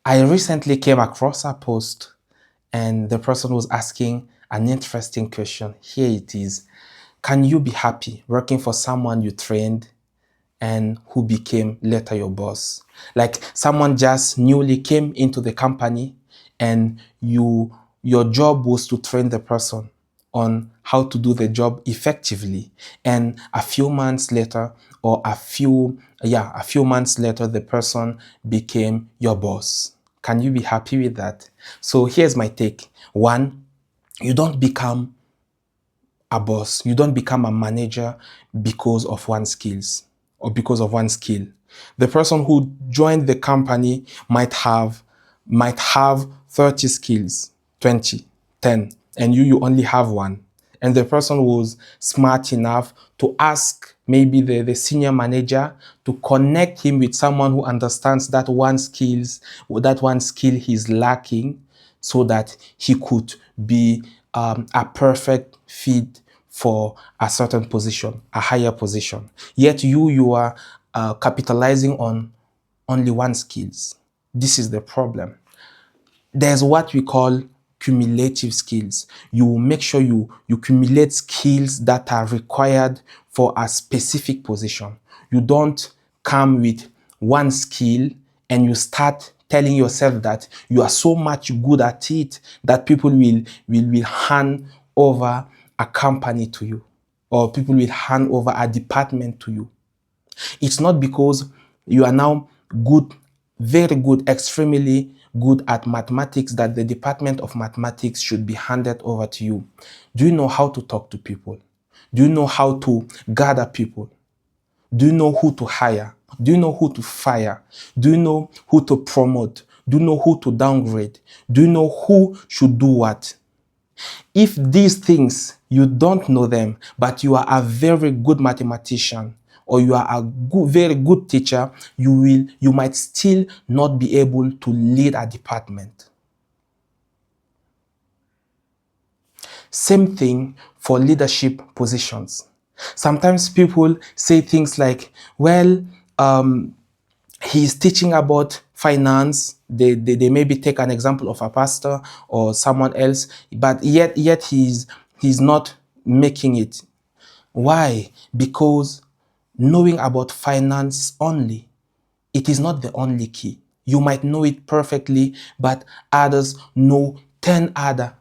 I recently came across a post and the person was asking an interesting question. Here it is. Can you be happy working for someone you trained and who became later your boss? Like someone just newly came into the company and your job was to train the person on how to do the job effectively. And a few months later, or a few months later, the person became your boss. Can you be happy with that? So here's my take. One, you don't become a boss, you don't become a manager because of one skills or because of one skill. The person who joined the company might have 30 skills, 20, 10, and you only have one. And the person was smart enough to ask maybe the senior manager to connect him with someone who understands that one skill he's lacking, so that he could be a perfect fit for a certain position, a higher position. Yet you are capitalizing on only one skills. This is the problem. There's what we call cumulative skills. You make sure you cumulate skills that are required for a specific position. You don't come with one skill and you start telling yourself that you are so much good at it that people will hand over a company to you, or people will hand over a department to you. It's not because you are now good, very good, extremely good at mathematics that the department of mathematics should be handed over to you. Do you know how to talk to people? Do you know how to gather people? Do you know who to hire? Do you know who to fire? Do you know who to promote? Do you know who to downgrade? Do you know who should do what? If these things, you don't know them, but you are a very good mathematician, or you are a very good teacher, you might still not be able to lead a department. Same thing for leadership positions. Sometimes people say things like, well, he's teaching about finance. They maybe take an example of a pastor or someone else, but yet he's not making it. Why? Because knowing about finance only, it is not the only key. You might know it perfectly, but others know 10 other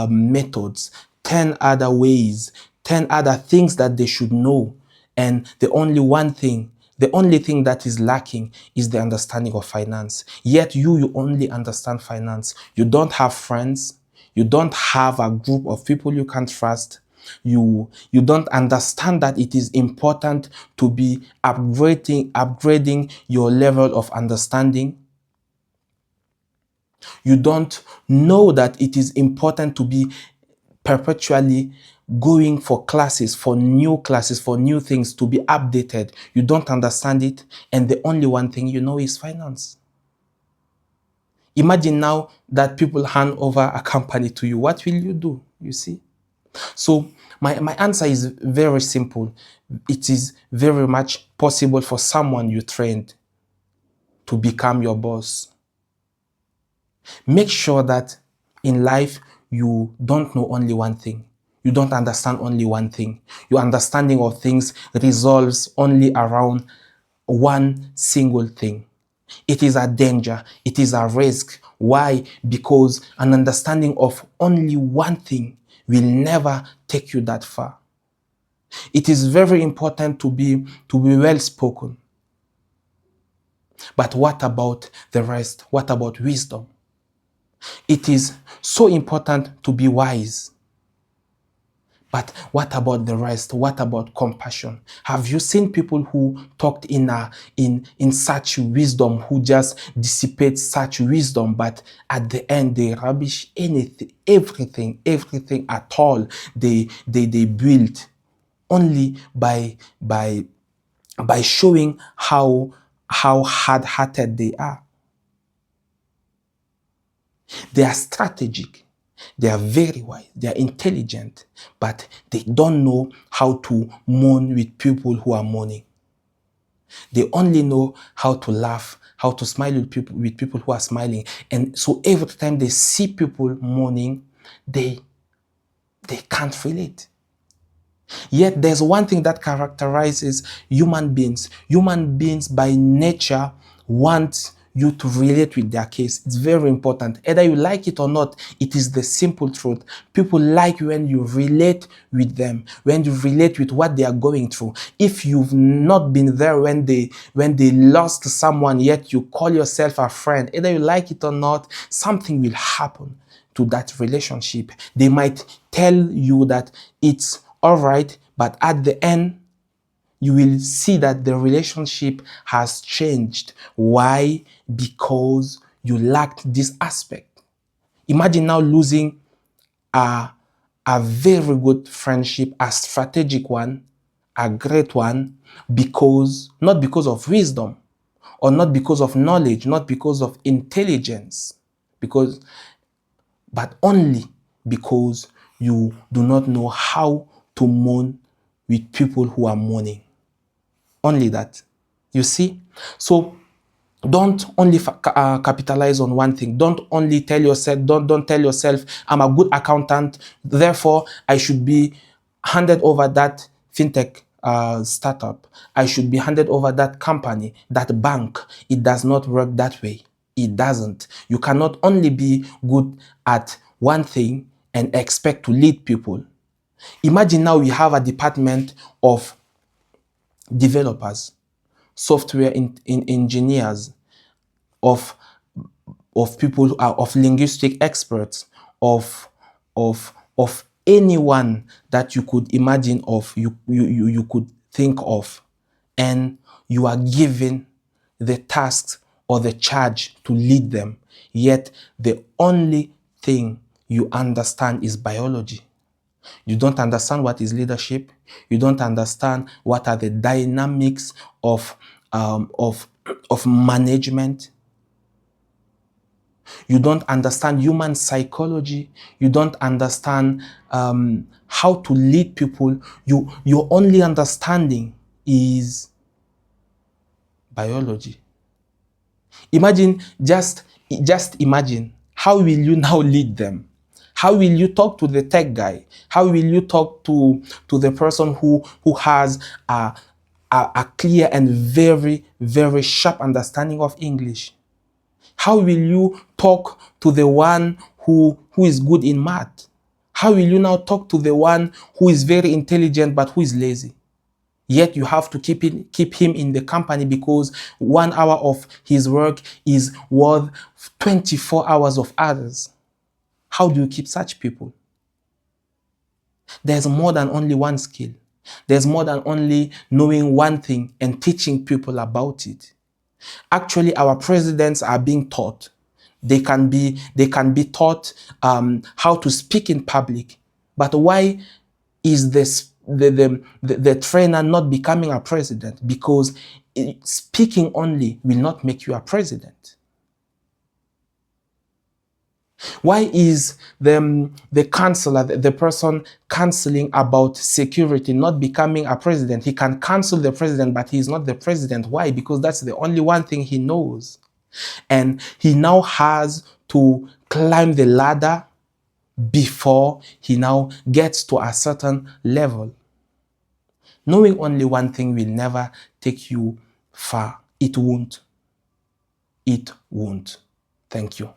methods, 10 other ways, 10 other things that they should know. And the only thing that is lacking is the understanding of finance. Yet you only understand finance. You don't have friends. You don't have a group of people you can trust. You don't understand that it is important to be upgrading your level of understanding. You don't know that it is important to be perpetually going for classes, for new things, to be updated. You don't understand it, and the only one thing you know is finance. Imagine now that people hand over a company to you. What will you do? You see? So my answer is very simple. It is very much possible for someone you trained to become your boss. Make sure that in life you don't know only one thing. You don't understand only one thing. Your understanding of things resolves only around one single thing. It is a danger. It is a risk. Why? Because an understanding of only one thing will never take you that far. It is very important to be well spoken. But what about the rest? What about wisdom? It is so important to be wise. But what about the rest? What about compassion? Have you seen people who talked in such wisdom, who just dissipate such wisdom, but at the end they rubbish everything at all they built, only by showing how hard-hearted they are. They are strategic. They are very wise. They are intelligent, but they don't know how to mourn with people who are mourning. They only know how to laugh, how to smile with people who are smiling. And so every time they see people mourning, they can't relate. Yet there's one thing that characterizes human beings. Human beings by nature want you to relate with their case. It's very important. Either you like it or not, it is the simple truth. People like when you relate with them, when you relate with what they are going through. If you've not been there when they lost someone, yet you call yourself a friend, either you like it or not, something will happen to that relationship. They might tell you that it's all right, but at the end, you will see that the relationship has changed. Why? Because you lacked this aspect. Imagine now losing a, a very good friendship, a strategic one, a great one, not because of wisdom, or not because of knowledge, not because of intelligence, because but only because you do not know how to mourn with people who are mourning. Only that. You see? So don't only capitalize on one thing. Don't only tell yourself, don't tell yourself, I'm a good accountant, therefore I should be handed over that fintech startup. I should be handed over that company, that bank. It does not work that way. It doesn't. You cannot only be good at one thing and expect to lead people. Imagine now we have a department of developers, software engineers, of people who are of linguistic experts, of anyone that you could imagine, of you could think of, and you are given the task or the charge to lead them, yet the only thing you understand is biology. You don't understand what is leadership. You don't understand what are the dynamics of management. You don't understand human psychology. You don't understand how to lead people. Your only understanding is biology. Imagine, just imagine, how will you now lead them? How will you talk to the tech guy? How will you talk to the person who has a clear and very, very sharp understanding of English? How will you talk to the one who is good in math? How will you now talk to the one who is very intelligent but who is lazy? Yet you have to keep him in the company because 1 hour of his work is worth 24 hours of others. How do you keep such people? There's more than only one skill. There's more than only knowing one thing and teaching people about it. Actually, our presidents are being taught. They can be taught how to speak in public. But why is the trainer not becoming a president? Because speaking only will not make you a president. Why is the counselor, the person counseling about security, not becoming a president? He can counsel the president, but he is not the president. Why? Because that's the only one thing he knows. And he now has to climb the ladder before he now gets to a certain level. Knowing only one thing will never take you far. It won't. It won't. Thank you.